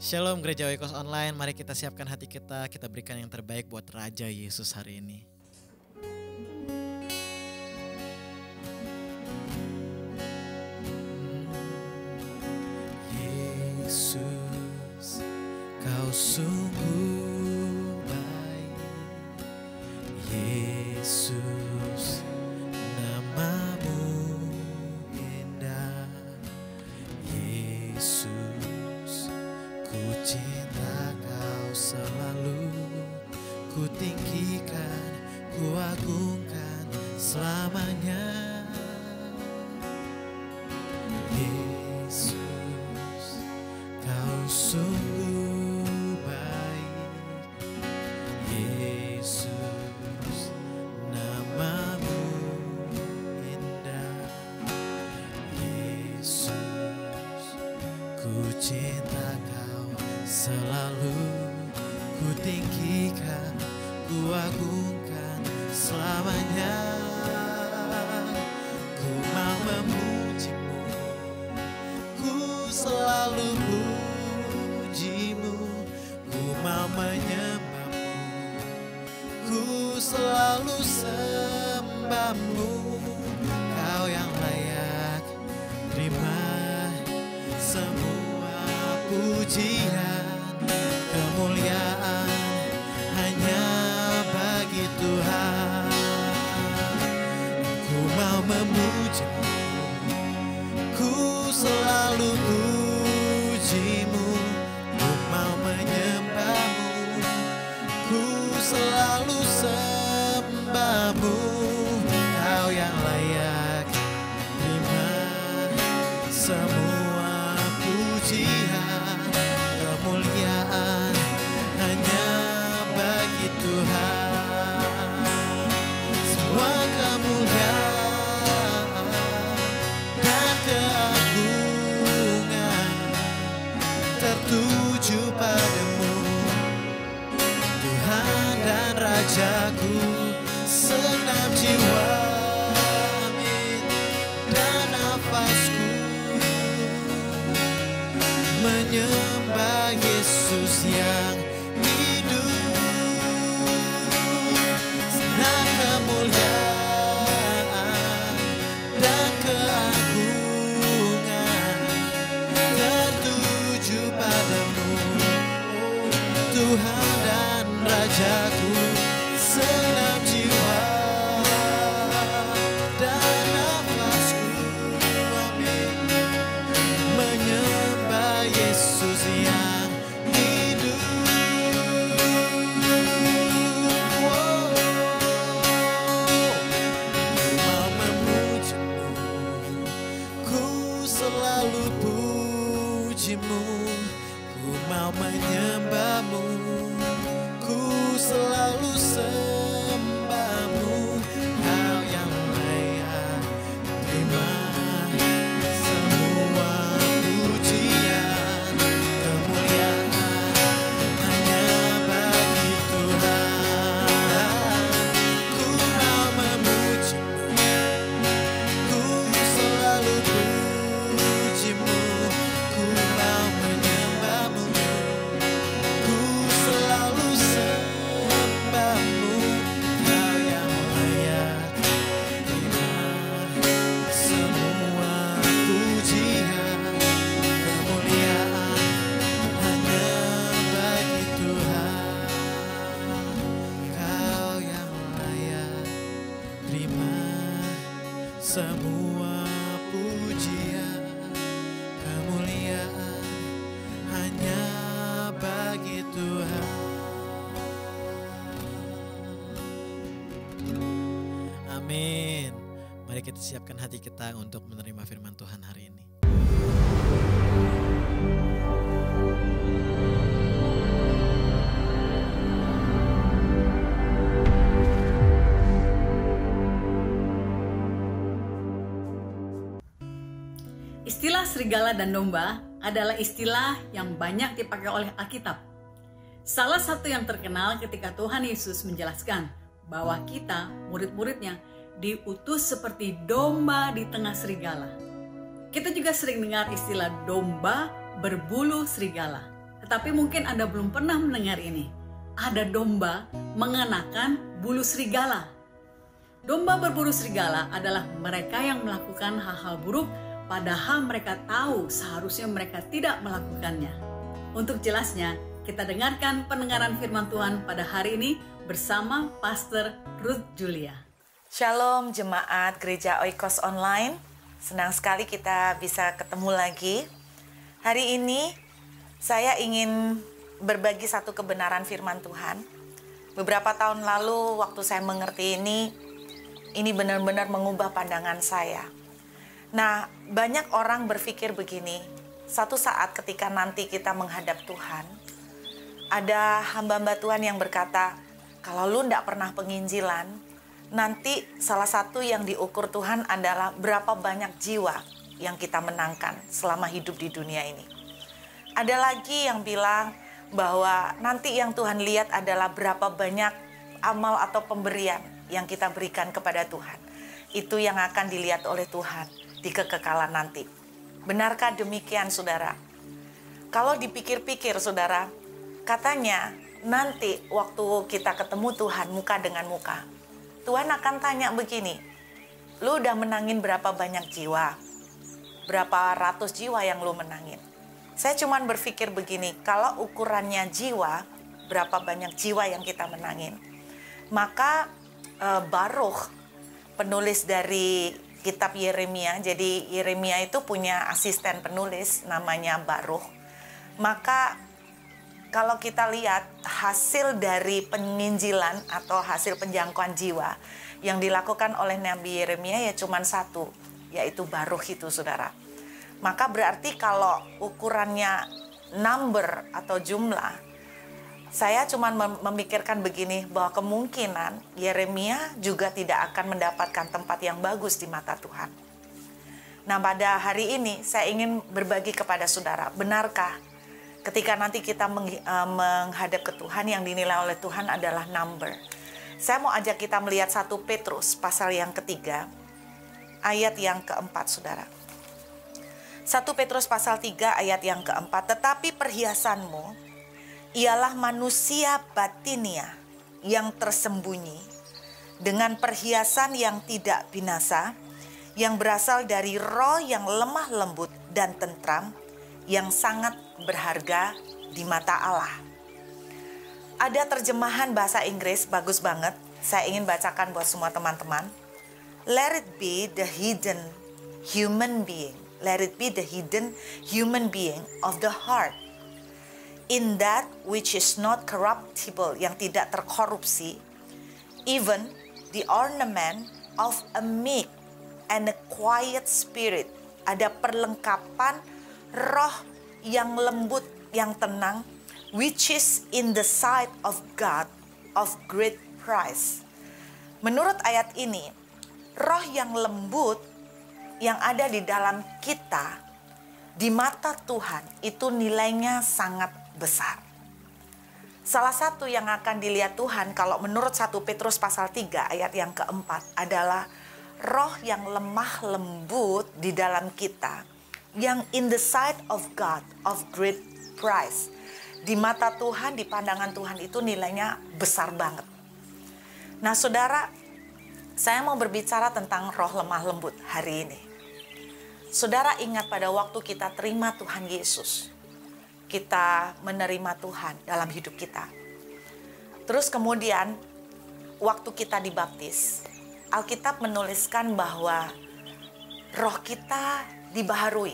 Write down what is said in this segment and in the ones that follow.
Shalom Gereja Oikos Online, mari kita siapkan hati kita, kita berikan yang terbaik buat Raja Yesus hari ini. Yesus, kau sungguh baik. Yesus, namamu indah. Yesus, ku cinta kau selalu, ku tinggikan, ku agungkan selamanya. Yesus, kau sungguh baik. Yesus, namamu indah. Yesus, ku cinta kau selalu, ku tinggikan, ku agungkan selamanya. Ku mau memujimu, ku selalu pujimu. Ku mau menyembahmu, ku selalu sembahmu. Kau yang layak terima semua pujian, kemuliaan hanya bagi Tuhan. Ku mau memujimu, ku selalu pujimu. Ku mau menyembahmu, ku selalu sembahmu. Kau yang layak terima semua pujian, kemuliaan hanya bagi Tuhan. Semua kemuliaan dan keagungan tertuju padamu, Tuhan dan Rajaku. Senam jiwa dan nafasku menyembah Yesus yang hidup. Senang kemuliaan dan keagungan tertuju padamu, Tuhan dan Rajaku. Senam jiwa dan nafasku, amin, menyembah Yesus yang hidup. Ku mau memujimu, ku selalu pujimu. Ku mau menyembahmu, ku selalu sembahmu. Kau yang layak terima semua pujian, kemuliaan hanya bagi Tuhan. Ku mau memujimu, ku selalu pujimu. Ku mau menyembahmu, ku selalu sembahmu. Kau yang layak terima semua pujian, kemuliaan hanya bagi Tuhan. Kau yang layak terima semua pujian, kemuliaan hanya bagi Tuhan. Amin. Mari kita siapkan hati kita untuk menerima firman Tuhan hari ini. Istilah serigala dan domba adalah istilah yang banyak dipakai oleh Alkitab. Salah satu yang terkenal ketika Tuhan Yesus menjelaskan bahwa kita, murid-muridnya, diutus seperti domba di tengah serigala. Kita juga sering dengar istilah domba berbulu serigala. Tetapi mungkin Anda belum pernah mendengar ini. Ada domba mengenakan bulu serigala. Domba berbulu serigala adalah mereka yang melakukan hal-hal buruk, padahal mereka tahu seharusnya mereka tidak melakukannya. Untuk jelasnya, kita dengarkan pendengaran firman Tuhan pada hari ini bersama Pastor Ruth Julia. Shalom jemaat Gereja Oikos Online. Senang sekali kita bisa ketemu lagi. Hari ini saya ingin berbagi satu kebenaran firman Tuhan. Beberapa tahun lalu waktu saya mengerti ini benar-benar mengubah pandangan saya. Nah, banyak orang berpikir begini, satu saat ketika nanti kita menghadap Tuhan, ada hamba-hamba Tuhan yang berkata, kalau lu enggak pernah penginjilan, nanti salah satu yang diukur Tuhan adalah berapa banyak jiwa yang kita menangkan selama hidup di dunia ini. Ada lagi yang bilang bahwa nanti yang Tuhan lihat adalah berapa banyak amal atau pemberian yang kita berikan kepada Tuhan. Itu yang akan dilihat oleh Tuhan di kekekalan nanti. Benarkah demikian, saudara? Kalau dipikir-pikir, saudara, katanya nanti waktu kita ketemu Tuhan muka dengan muka, Tuhan akan tanya begini, lu udah menangin berapa banyak jiwa? Berapa ratus jiwa yang lu menangin? Saya cuman berpikir begini, kalau ukurannya jiwa, berapa banyak jiwa yang kita menangin? Maka Baruch, penulis dari kitab Yeremia, jadi Yeremia itu punya asisten penulis namanya Baruch. Maka kalau kita lihat hasil dari penginjilan atau hasil penjangkauan jiwa yang dilakukan oleh Nabi Yeremia ya cuma satu, yaitu Baruch itu, saudara. Maka berarti kalau ukurannya number atau jumlah, saya cuma memikirkan begini, bahwa kemungkinan Yeremia juga tidak akan mendapatkan tempat yang bagus di mata Tuhan. Nah, pada hari ini saya ingin berbagi kepada saudara, benarkah ketika nanti kita menghadap ke Tuhan, yang dinilai oleh Tuhan adalah number. Saya mau ajak kita melihat 1 Petrus pasal yang ketiga, ayat yang keempat, saudara. 1 Petrus pasal 3 ayat yang keempat, tetapi perhiasanmu ialah manusia batinia yang tersembunyi dengan perhiasan yang tidak binasa, yang berasal dari roh yang lemah lembut dan tentram, yang sangat berharga di mata Allah. Ada terjemahan bahasa Inggris bagus banget, saya ingin bacakan buat semua teman-teman. Let it be the hidden human being. Let it be the hidden human being of the heart. In that which is not corruptible, yang tidak terkorupsi, even the ornament of a meek and a quiet spirit. Ada perlengkapan roh yang lembut, yang tenang, which is in the sight of God of great price. Menurut ayat ini, roh yang lembut yang ada di dalam kita, di mata Tuhan, itu nilainya sangat besar. Salah satu yang akan dilihat Tuhan kalau menurut 1 Petrus pasal 3 ayat yang keempat adalah roh yang lemah lembut di dalam kita, yang in the sight of God of great price. Di mata Tuhan, di pandangan Tuhan itu nilainya besar banget. Nah, saudara, saya mau berbicara tentang roh lemah lembut hari ini. Saudara ingat pada waktu kita terima Tuhan Yesus, kita menerima Tuhan dalam hidup kita. Terus kemudian waktu kita dibaptis, Alkitab menuliskan bahwa roh kita dibaharui.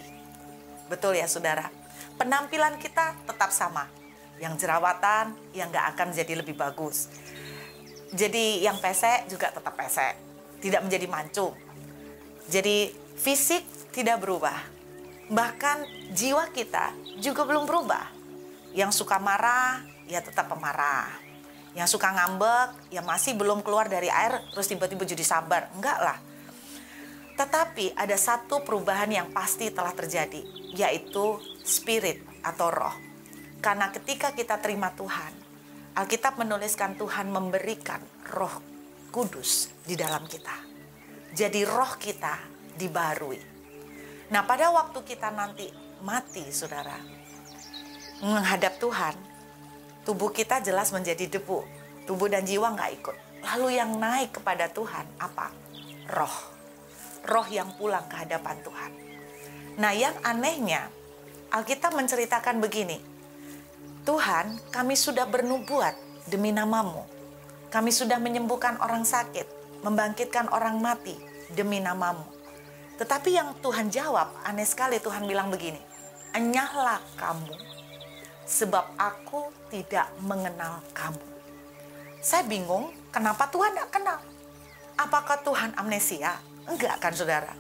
Betul ya, saudara? Penampilan kita tetap sama. Yang jerawatan, yang gak akan jadi lebih bagus. Jadi yang pesek juga tetap pesek. Tidak menjadi mancung. Jadi fisik tidak berubah. Bahkan jiwa kita juga belum berubah. Yang suka marah, ya tetap pemarah. Yang suka ngambek, ya masih belum keluar dari air, terus tiba-tiba jadi sabar. Enggak lah. Tetapi ada satu perubahan yang pasti telah terjadi, yaitu spirit atau roh. Karena ketika kita terima Tuhan, Alkitab menuliskan Tuhan memberikan Roh Kudus di dalam kita. Jadi roh kita dibaharui. Nah, pada waktu kita nanti mati, saudara, menghadap Tuhan, tubuh kita jelas menjadi debu. Tubuh dan jiwa nggak ikut. Lalu yang naik kepada Tuhan apa? Roh. Roh yang pulang ke hadapan Tuhan. Nah, yang anehnya, Alkitab menceritakan begini. Tuhan, kami sudah bernubuat demi nama-Mu. Kami sudah menyembuhkan orang sakit, membangkitkan orang mati demi nama-Mu. Tetapi yang Tuhan jawab, aneh sekali, Tuhan bilang begini, enyahlah kamu, sebab aku tidak mengenal kamu. Saya bingung, kenapa Tuhan tidak kenal? Apakah Tuhan amnesia? Enggak kan saudara?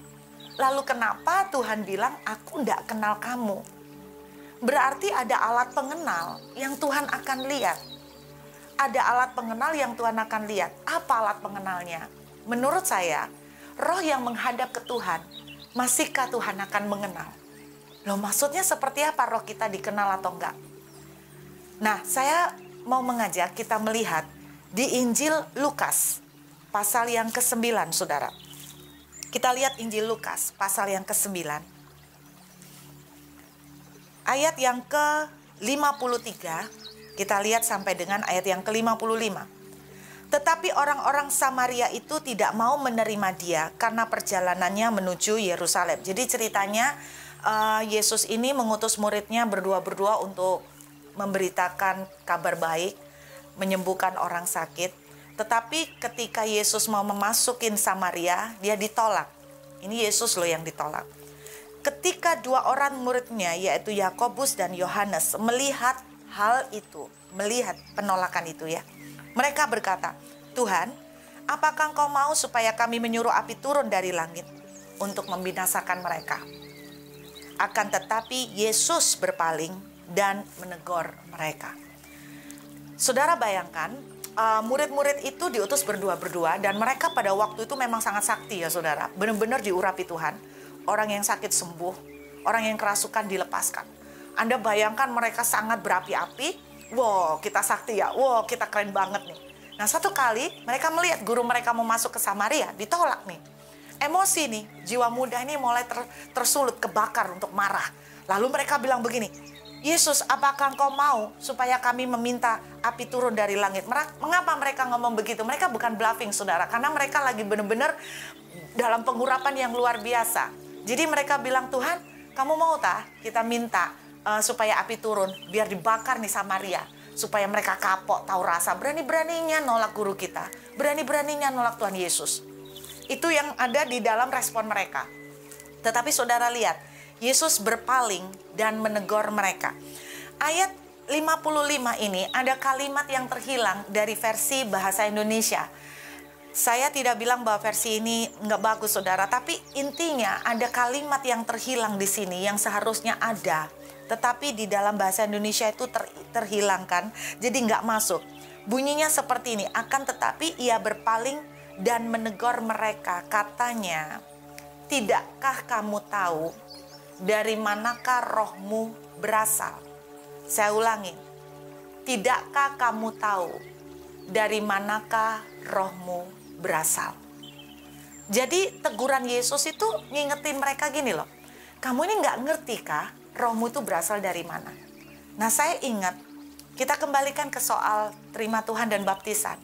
Lalu kenapa Tuhan bilang, aku tidak kenal kamu? Berarti ada alat pengenal yang Tuhan akan lihat. Ada alat pengenal yang Tuhan akan lihat. Apa alat pengenalnya? Menurut saya, roh yang menghadap ke Tuhan, masihkah Tuhan akan mengenal? Loh, maksudnya seperti apa roh kita dikenal atau enggak? Nah, saya mau mengajak kita melihat di Injil Lukas, pasal yang ke-9, saudara. Kita lihat Injil Lukas, pasal yang ke-9. Ayat yang ke-53, kita lihat sampai dengan ayat yang ke-55. Tetapi orang-orang Samaria itu tidak mau menerima dia karena perjalanannya menuju Yerusalem. Jadi ceritanya Yesus ini mengutus muridnya berdua-berdua untuk memberitakan kabar baik, menyembuhkan orang sakit. Tetapi ketika Yesus mau memasukin Samaria, dia ditolak. Ini Yesus loh yang ditolak. Ketika dua orang muridnya, yaitu Yakobus dan Yohanes, melihat hal itu, melihat penolakan itu ya, mereka berkata, Tuhan, apakah Engkau mau supaya kami menyuruh api turun dari langit untuk membinasakan mereka? Akan tetapi Yesus berpaling dan menegur mereka. Saudara bayangkan, murid-murid itu diutus berdua-berdua dan mereka pada waktu itu memang sangat sakti ya saudara. Benar-benar diurapi Tuhan. Orang yang sakit sembuh, orang yang kerasukan dilepaskan. Anda bayangkan mereka sangat berapi-api. Wow, kita sakti ya. Wow, kita keren banget nih. Nah, satu kali mereka melihat guru mereka mau masuk ke Samaria, ditolak nih. Emosi nih, jiwa muda ini mulai tersulut, kebakar untuk marah. Lalu mereka bilang begini, Yesus, apakah Engkau mau supaya kami meminta api turun dari langit? Mengapa mereka ngomong begitu? Mereka bukan bluffing, saudara. Karena mereka lagi benar-benar dalam pengurapan yang luar biasa. Jadi mereka bilang, Tuhan, kamu mau tak kita minta supaya api turun, biar dibakar nih Samaria. Supaya mereka kapok, tahu rasa, berani-beraninya nolak guru kita. Berani-beraninya nolak Tuhan Yesus. Itu yang ada di dalam respon mereka. Tetapi saudara lihat, Yesus berpaling dan menegur mereka. Ayat 55 ini ada kalimat yang terhilang dari versi bahasa Indonesia. Saya tidak bilang bahwa versi ini nggak bagus saudara, tapi intinya ada kalimat yang terhilang di sini yang seharusnya ada. Tetapi di dalam bahasa Indonesia itu terhilangkan, jadi nggak masuk. Bunyinya seperti ini, akan tetapi ia berpaling dan menegur mereka, katanya, tidakkah kamu tahu dari manakah rohmu berasal? Saya ulangi, tidakkah kamu tahu dari manakah rohmu berasal? Jadi teguran Yesus itu ngingetin mereka gini loh, kamu ini nggak ngerti kah rohmu itu berasal dari mana? Nah saya ingat, kita kembalikan ke soal terima Tuhan dan baptisan.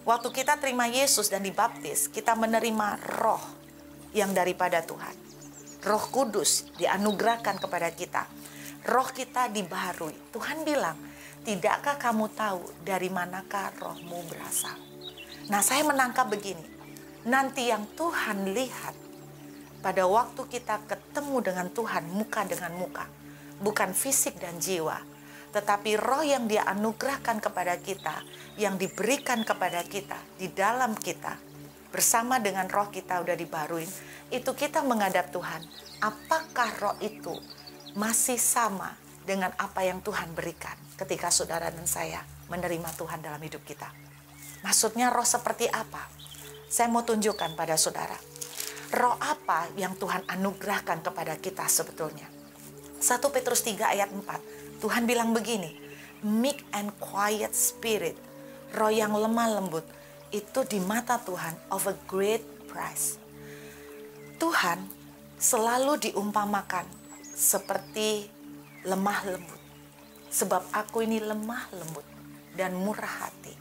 Waktu kita terima Yesus dan dibaptis, kita menerima roh yang daripada Tuhan. Roh Kudus dianugerahkan kepada kita. Roh kita dibaharui. Tuhan bilang, tidakkah kamu tahu dari manakah rohmu berasal? Nah saya menangkap begini, nanti yang Tuhan lihat pada waktu kita ketemu dengan Tuhan muka dengan muka, bukan fisik dan jiwa, tetapi roh yang dia anugerahkan kepada kita, yang diberikan kepada kita, di dalam kita, bersama dengan roh kita udah dibaharuin, itu kita menghadap Tuhan. Apakah roh itu masih sama dengan apa yang Tuhan berikan ketika saudara dan saya menerima Tuhan dalam hidup kita? Maksudnya roh seperti apa? Saya mau tunjukkan pada saudara. Roh apa yang Tuhan anugerahkan kepada kita sebetulnya? 1 Petrus 3 ayat 4. Tuhan bilang begini, meek and quiet spirit, roh yang lemah lembut, itu di mata Tuhan of a great price. Tuhan selalu diumpamakan seperti lemah lembut, sebab aku ini lemah lembut dan murah hati.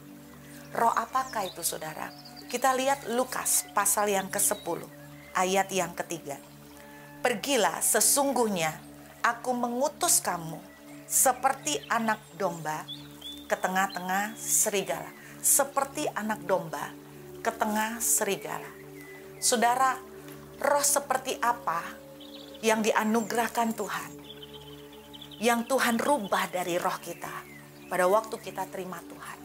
Roh apakah itu saudara? Kita lihat Lukas pasal yang ke-10 ayat yang ketiga. Pergilah, sesungguhnya aku mengutus kamu seperti anak domba ke tengah-tengah serigala. Seperti anak domba ke tengah serigala. Saudara, roh seperti apa yang dianugerahkan Tuhan? Yang Tuhan rubah dari roh kita pada waktu kita terima Tuhan.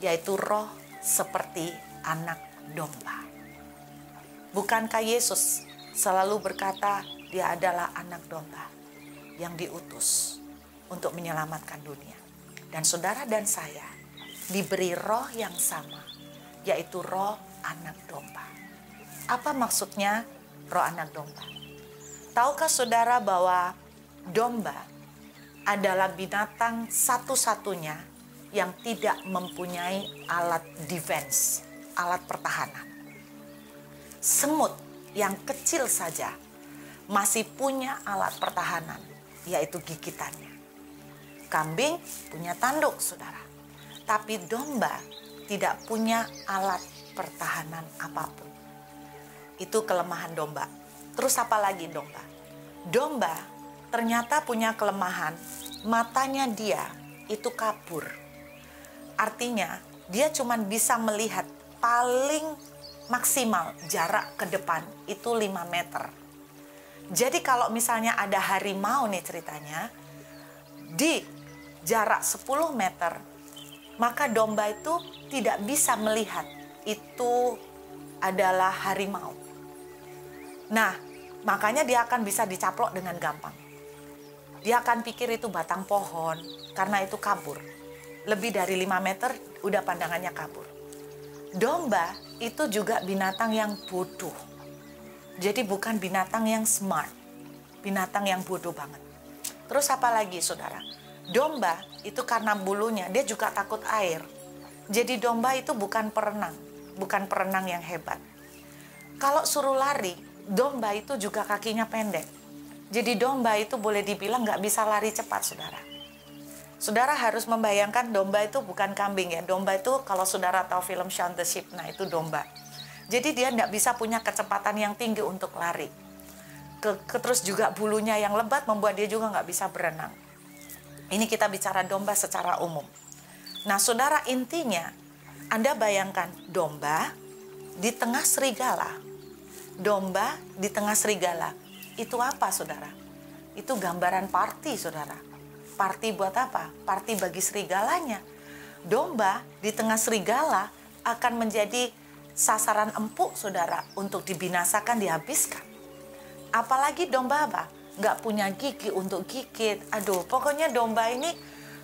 Yaitu roh seperti anak domba. Bukankah Yesus selalu berkata dia adalah anak domba yang diutus untuk menyelamatkan dunia. Dan saudara dan saya diberi roh yang sama, yaitu roh anak domba. Apa maksudnya roh anak domba? Tahukah saudara bahwa domba adalah binatang satu-satunya yang tidak mempunyai alat defense, alat pertahanan. Semut yang kecil saja masih punya alat pertahanan, yaitu gigitannya. Kambing punya tanduk, saudara. Tapi domba tidak punya alat pertahanan apapun. Itu kelemahan domba. Terus apa lagi domba? Domba ternyata punya kelemahan, matanya dia itu kabur. Artinya dia cuma bisa melihat paling maksimal jarak ke depan itu 5 meter. Jadi kalau misalnya ada harimau nih ceritanya, di jarak 10 meter, maka domba itu tidak bisa melihat itu adalah harimau. Nah, makanya dia akan bisa dicaplok dengan gampang. Dia akan pikir itu batang pohon, karena itu kabur. Lebih dari 5 meter, udah pandangannya kabur. Domba itu juga binatang yang bodoh. Jadi bukan binatang yang smart, binatang yang bodoh banget. Terus apa lagi saudara? Domba itu karena bulunya, dia juga takut air. Jadi domba itu bukan perenang yang hebat. Kalau suruh lari, domba itu juga kakinya pendek. Jadi domba itu boleh dibilang nggak bisa lari cepat, saudara. Saudara harus membayangkan domba itu bukan kambing ya. Domba itu kalau saudara tahu film Shaun the Sheep, nah itu domba. Jadi dia nggak bisa punya kecepatan yang tinggi untuk lari. Terus juga bulunya yang lebat membuat dia juga nggak bisa berenang. Ini kita bicara domba secara umum. Nah saudara, intinya Anda bayangkan domba di tengah serigala. Domba di tengah serigala. Itu apa saudara? Itu gambaran party saudara. Party buat apa? Party bagi serigalanya. Domba di tengah serigala akan menjadi sasaran empuk saudara untuk dibinasakan, dihabiskan. Apalagi domba apa? Nggak punya gigi untuk gigit. Aduh, pokoknya domba ini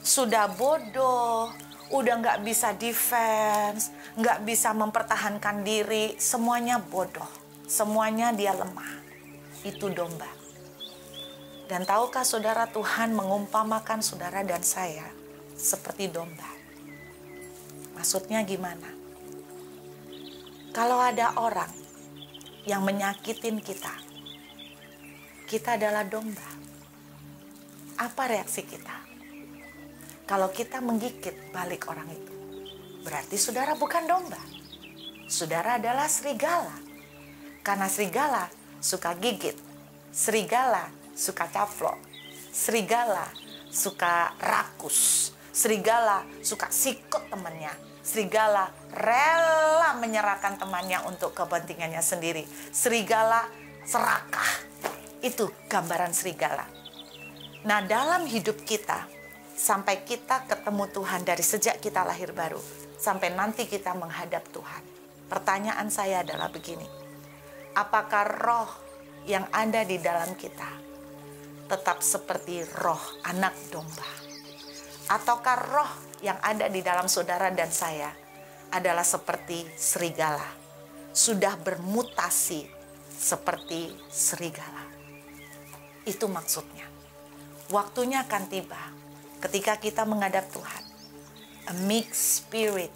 sudah bodoh, udah nggak bisa defense, nggak bisa mempertahankan diri, semuanya bodoh, semuanya dia lemah. Itu domba. Dan tahukah saudara, Tuhan mengumpamakan saudara dan saya seperti domba. Maksudnya gimana? Kalau ada orang yang menyakitin kita, kita adalah domba. Apa reaksi kita? Kalau kita menggigit balik orang itu, berarti saudara bukan domba. Saudara adalah serigala. Karena serigala suka gigit, serigala suka caplok, serigala suka rakus, serigala suka sikut temannya, serigala rela menyerahkan temannya untuk kepentingannya sendiri, serigala serakah. Itu gambaran serigala. Nah dalam hidup kita, sampai kita ketemu Tuhan dari sejak kita lahir baru, sampai nanti kita menghadap Tuhan, pertanyaan saya adalah begini, apakah roh yang ada di dalam kita tetap seperti roh anak domba? Ataukah roh yang ada di dalam saudara dan saya adalah seperti serigala, sudah bermutasi seperti serigala? Itu maksudnya. Waktunya akan tiba ketika kita menghadap Tuhan. A mixed spirit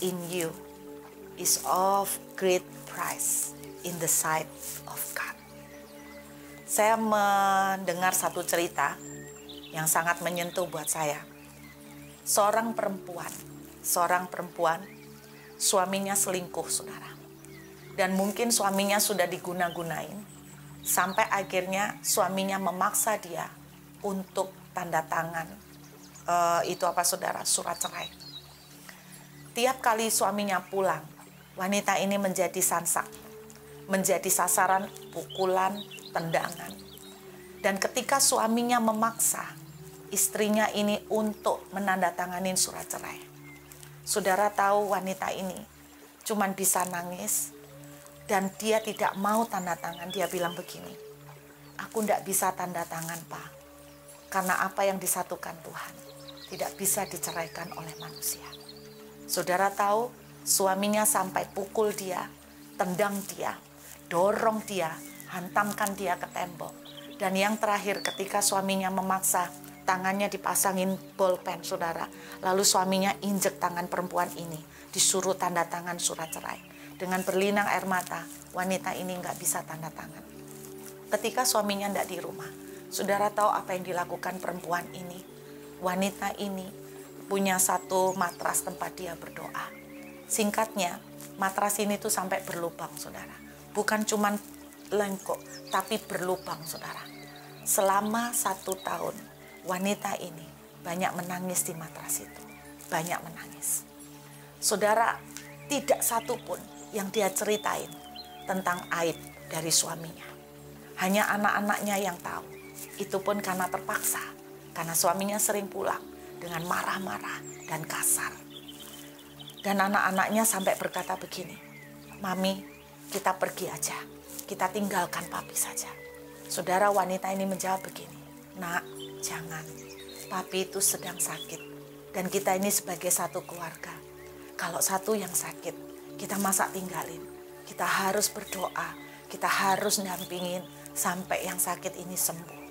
in you is of great price in the sight of God. Saya mendengar satu cerita yang sangat menyentuh buat saya. Seorang perempuan, suaminya selingkuh, saudara. Dan mungkin suaminya sudah diguna-gunain, sampai akhirnya suaminya memaksa dia untuk tanda tangan, surat cerai. Tiap kali suaminya pulang, wanita ini menjadi sansak, menjadi sasaran pukulan, tendangan. Dan ketika suaminya memaksa istrinya ini untuk menandatanganin surat cerai, saudara tahu wanita ini cuman bisa nangis dan dia tidak mau tanda tangan. Dia bilang begini, aku tidak bisa tanda tangan, Pak, karena apa yang disatukan Tuhan tidak bisa diceraikan oleh manusia. Saudara tahu, suaminya sampai pukul dia, tendang dia, dorong dia, hantamkan dia ke tembok. Dan yang terakhir, ketika suaminya memaksa, tangannya dipasangin bolpen, saudara. Lalu suaminya injek tangan perempuan ini, disuruh tanda tangan surat cerai. Dengan berlinang air mata, wanita ini nggak bisa tanda tangan. Ketika suaminya nggak di rumah, saudara tahu apa yang dilakukan perempuan ini? Wanita ini punya satu matras tempat dia berdoa. Singkatnya, matras ini tuh sampai berlubang, saudara. Bukan cuman lengkok, tapi berlubang, saudara. Selama 1 tahun, wanita ini banyak menangis di matras itu. Banyak menangis. Saudara, tidak satu pun yang dia ceritain tentang aib dari suaminya. Hanya anak-anaknya yang tahu. Itu pun karena terpaksa. Karena suaminya sering pulang dengan marah-marah dan kasar. Dan anak-anaknya sampai berkata begini, Mami, kita pergi aja. Kita tinggalkan papi saja. Saudara, wanita ini menjawab begini, Nak, jangan. Papi itu sedang sakit. Dan kita ini sebagai satu keluarga. Kalau satu yang sakit, kita masa tinggalin. Kita harus berdoa. Kita harus dampingin sampai yang sakit ini sembuh.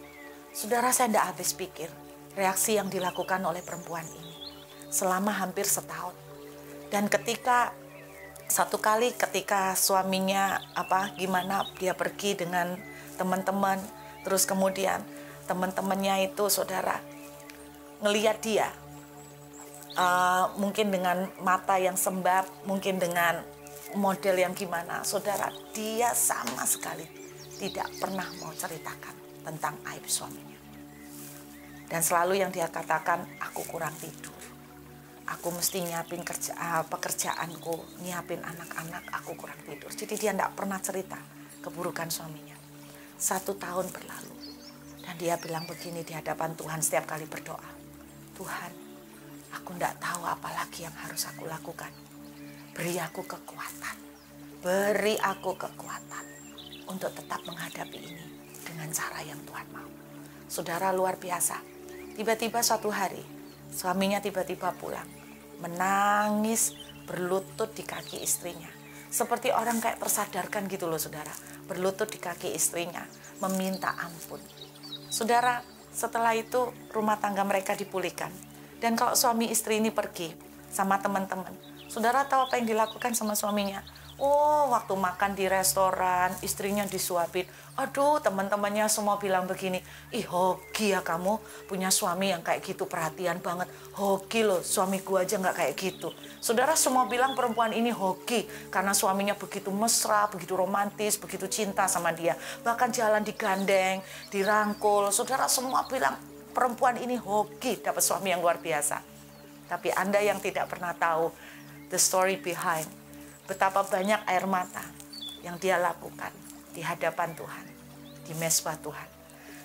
Saudara, saya tidak habis pikir reaksi yang dilakukan oleh perempuan ini selama hampir setahun. Dan satu kali ketika suaminya dia pergi dengan teman-teman, terus kemudian teman-temannya itu, saudara, ngelihat dia mungkin dengan mata yang sembab, mungkin dengan model yang gimana, saudara, dia sama sekali tidak pernah mau ceritakan tentang aib suaminya. Dan selalu yang dia katakan, aku kurang tidur, aku mesti nyiapin pekerjaanku, nyiapin anak-anak, aku kurang tidur. Jadi dia tidak pernah cerita keburukan suaminya. 1 tahun berlalu, dan dia bilang begini di hadapan Tuhan setiap kali berdoa, Tuhan, aku tidak tahu apa lagi yang harus aku lakukan. Beri aku kekuatan untuk tetap menghadapi ini dengan cara yang Tuhan mau. Saudara, luar biasa. Tiba-tiba suatu hari, suaminya tiba-tiba pulang, menangis, berlutut di kaki istrinya. Seperti orang kayak tersadarkan gitu loh, saudara. Berlutut di kaki istrinya, meminta ampun. Saudara, setelah itu rumah tangga mereka dipulihkan. Dan kalau suami istri ini pergi sama teman-teman, saudara tahu apa yang dilakukan sama suaminya? Oh, waktu makan di restoran, istrinya disuapin. Aduh, teman-temannya semua bilang begini, ih hoki ya kamu punya suami yang kayak gitu, perhatian banget. Hoki loh, suami gua aja nggak kayak gitu. Saudara, semua bilang perempuan ini hoki karena suaminya begitu mesra, begitu romantis, begitu cinta sama dia. Bahkan jalan digandeng, dirangkul. Saudara, semua bilang perempuan ini hoki dapat suami yang luar biasa. Tapi Anda yang tidak pernah tahu the story behind, betapa banyak air mata yang dia lakukan di hadapan Tuhan, di mezbah Tuhan.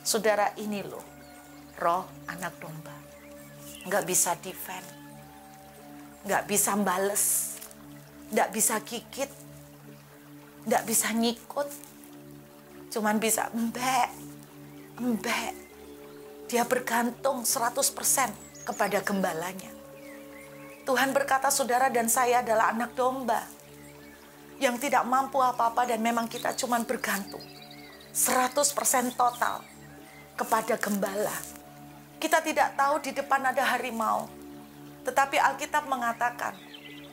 Saudara, ini loh roh anak domba. Nggak bisa defend, nggak bisa bales, nggak bisa gigit, nggak bisa nyikut, cuman bisa embek. Dia bergantung 100% kepada gembalanya. Tuhan berkata, saudara dan saya adalah anak domba yang tidak mampu apa-apa, dan memang kita cuma bergantung 100% total kepada gembala. Kita tidak tahu di depan ada harimau, tetapi Alkitab mengatakan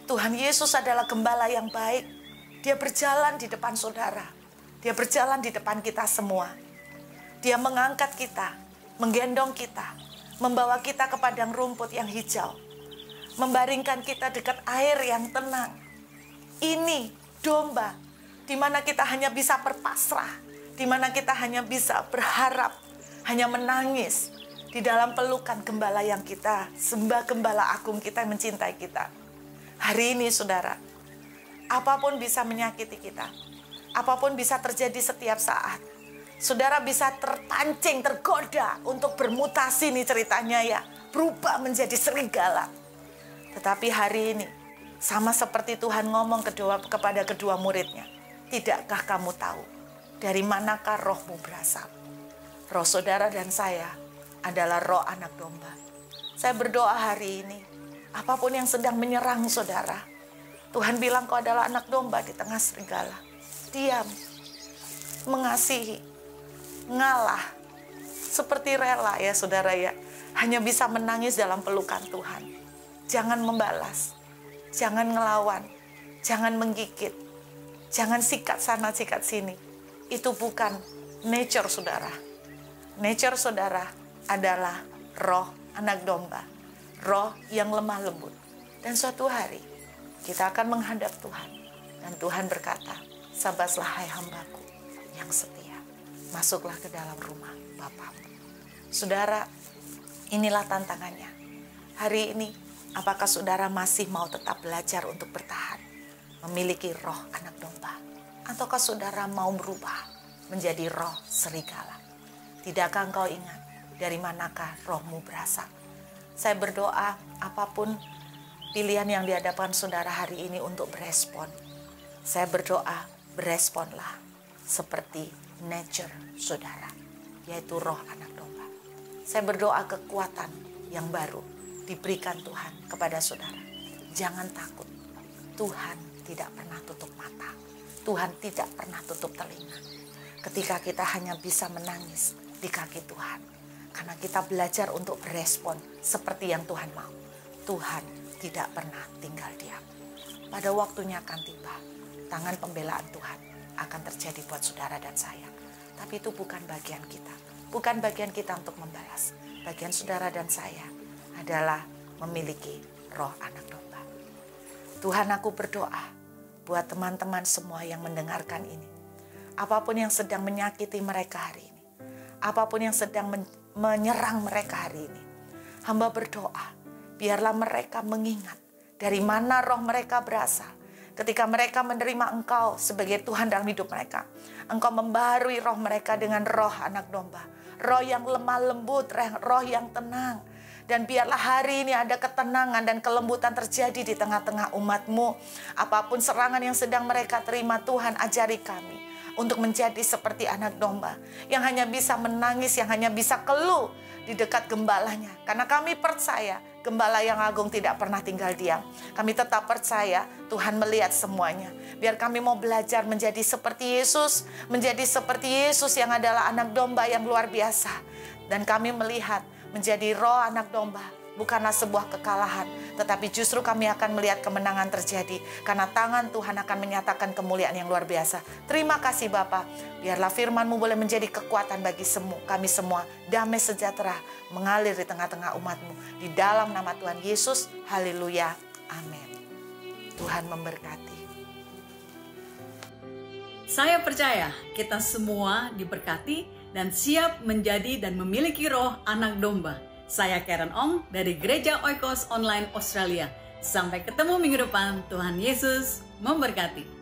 Tuhan Yesus adalah gembala yang baik. Dia berjalan di depan saudara, dia berjalan di depan kita semua. Dia mengangkat kita, menggendong kita, membawa kita ke padang rumput yang hijau, membaringkan kita dekat air yang tenang. Ini domba di mana kita hanya bisa berpasrah, di mana kita hanya bisa berharap, hanya menangis di dalam pelukan gembala yang kita sembah, gembala agung kita yang mencintai kita. Hari ini saudara, apapun bisa menyakiti kita, apapun bisa terjadi setiap saat. Saudara bisa terpancing, tergoda untuk bermutasi nih ceritanya ya, berubah menjadi serigala. Tetapi hari ini, sama seperti Tuhan ngomong kepada kedua muridnya, tidakkah kamu tahu dari manakah rohmu berasal? Roh saudara dan saya adalah roh anak domba. Saya berdoa hari ini, apapun yang sedang menyerang saudara, Tuhan bilang kau adalah anak domba di tengah serigala. Diam, mengasihi, ngalah, seperti rela ya saudara ya, hanya bisa menangis dalam pelukan Tuhan. Jangan membalas, jangan ngelawan, jangan menggigit, jangan sikat sana sikat sini. Itu bukan nature saudara. Nature saudara adalah roh anak domba, roh yang lemah lembut. Dan suatu hari kita akan menghadap Tuhan, dan Tuhan berkata, sabaslah hai hambaku yang setia, masuklah ke dalam rumah Bapamu. Saudara, inilah tantangannya. Hari ini, apakah saudara masih mau tetap belajar untuk bertahan, memiliki roh anak domba? Ataukah saudara mau berubah menjadi roh serigala? Tidakkah engkau ingat dari manakah rohmu berasal? Saya berdoa apapun pilihan yang dihadapkan saudara hari ini untuk berespon. Saya berdoa beresponlah seperti nature saudara, yaitu roh anak domba. Saya berdoa kekuatan yang baru diberikan Tuhan kepada saudara. Jangan takut, Tuhan tidak pernah tutup mata, Tuhan tidak pernah tutup telinga. Ketika kita hanya bisa menangis di kaki Tuhan, karena kita belajar untuk berespon seperti yang Tuhan mau, Tuhan tidak pernah tinggal diam. Pada waktunya akan tiba, tangan pembelaan Tuhan akan terjadi buat saudara dan saya. Tapi itu bukan bagian kita. Bukan bagian kita untuk membalas. Bagian saudara dan saya adalah memiliki roh anak domba. Tuhan, aku berdoa buat teman-teman semua yang mendengarkan ini. Apapun yang sedang menyakiti mereka hari ini, apapun yang sedang menyerang mereka hari ini, hamba berdoa, biarlah mereka mengingat dari mana roh mereka berasal. Ketika mereka menerima Engkau sebagai Tuhan dalam hidup mereka, Engkau membaharui roh mereka dengan roh anak domba, roh yang lemah lembut, roh yang tenang. Dan biarlah hari ini ada ketenangan dan kelembutan terjadi di tengah-tengah umat-Mu. Apapun serangan yang sedang mereka terima, Tuhan ajari kami untuk menjadi seperti anak domba yang hanya bisa menangis, yang hanya bisa keluh di dekat gembalanya. Karena kami percaya Gembala yang agung tidak pernah tinggal diam. Kami tetap percaya Tuhan melihat semuanya. Biar kami mau belajar menjadi seperti Yesus, menjadi seperti Yesus yang adalah anak domba yang luar biasa. Dan kami melihat menjadi roh anak domba bukanlah sebuah kekalahan, tetapi justru kami akan melihat kemenangan terjadi karena tangan Tuhan akan menyatakan kemuliaan yang luar biasa. Terima kasih Bapa, biarlah firman-Mu boleh menjadi kekuatan bagi kami semua. Damai sejahtera mengalir di tengah-tengah umat-Mu. Di dalam nama Tuhan Yesus, haleluya, amin. Tuhan memberkati. Saya percaya kita semua diberkati dan siap menjadi dan memiliki roh anak domba. Saya Karen Ong dari Gereja Oikos Online Australia. Sampai ketemu minggu depan. Tuhan Yesus memberkati.